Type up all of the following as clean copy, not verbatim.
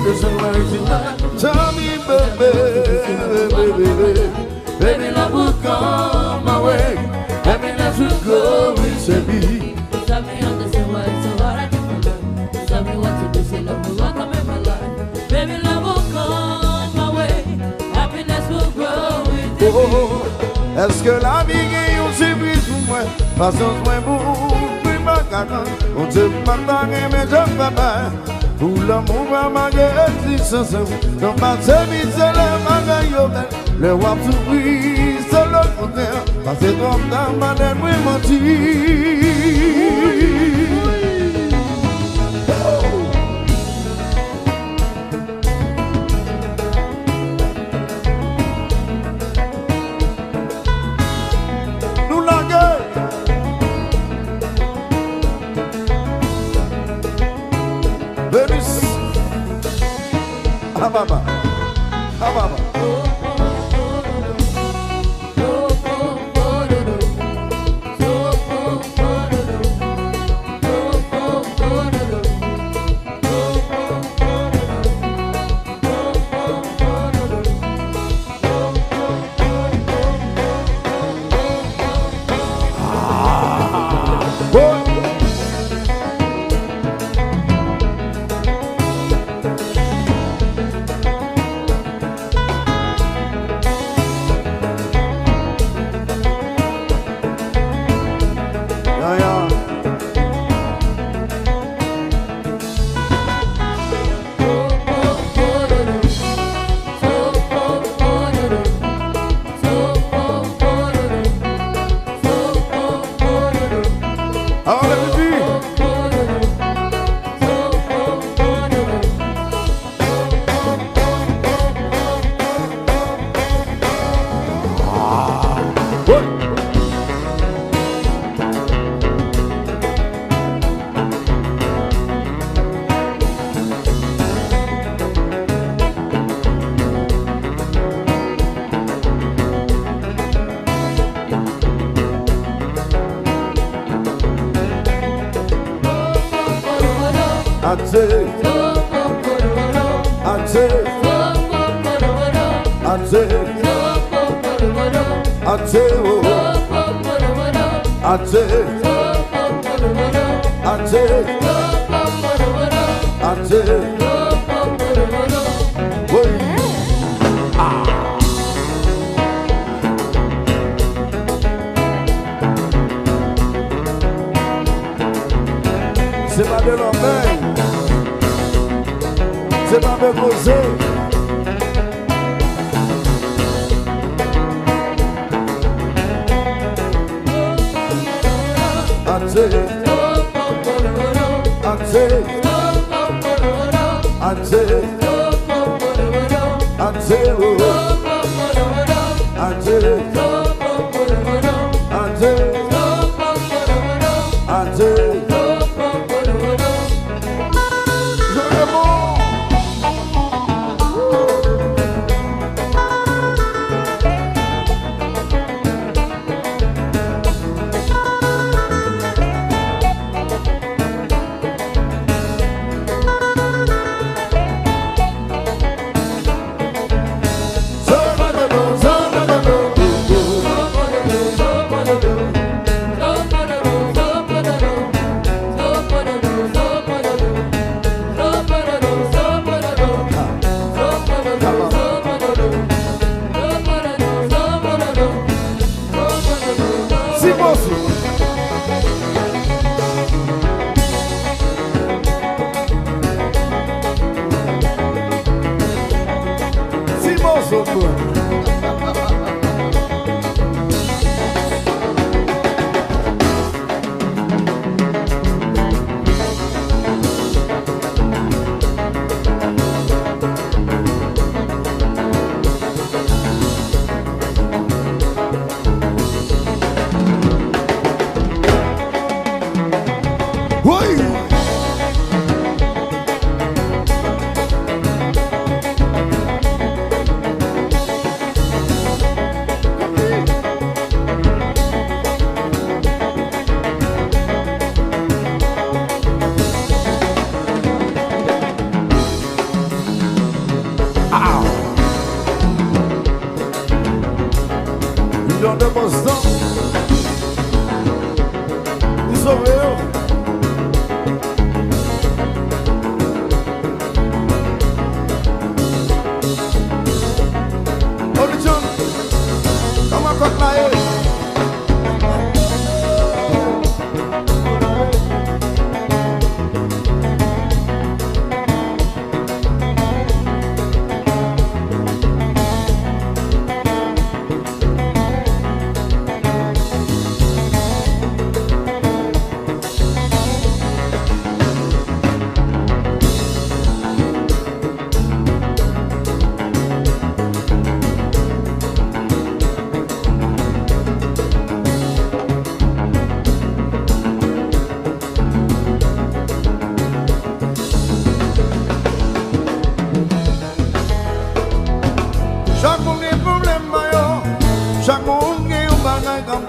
Listen right tonight. Tell me, baby, love will come my way. Happiness will go with me. Tell me understand why it's so hard I can love. Tell me what to do, say love will welcome in my life. Baby, love will come my way. Happiness will grow with me. Est-ce que la vie est un surprise pour moi? Parce que moi, pour ma carte, on te m'attend et me je fais pas. Pour l'amour, ma gueule existence. Dans ma service, c'est le magasin. Le wap souris, c'est le contraire. Parce que toi, dans ma tête, oui, menti. Nous la gueule. Venus. Ah, baba. Ah, baba. C'est pas de l'envers, c'est pas me poser.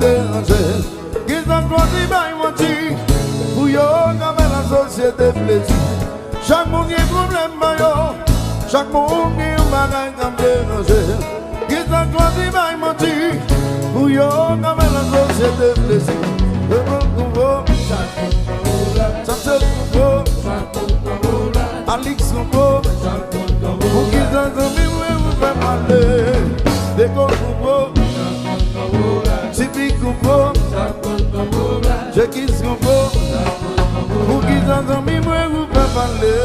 déranger. Qu'ils ont choisi by menti. Pour yo, comme la société plaisir. Chaque monde a un problème, maillot. Chaque monde a un bagage comme déranger. Qu'ils ont choisi by menti. Pour yo, comme la société plaisir. Le bon combo. Ça se combo. Alix combo. Pour qu'ils ont mis, vous faites mal. Des combo. Tipi combo. Je kiss combo. Pour qu'ils ont mis, vous faites mal.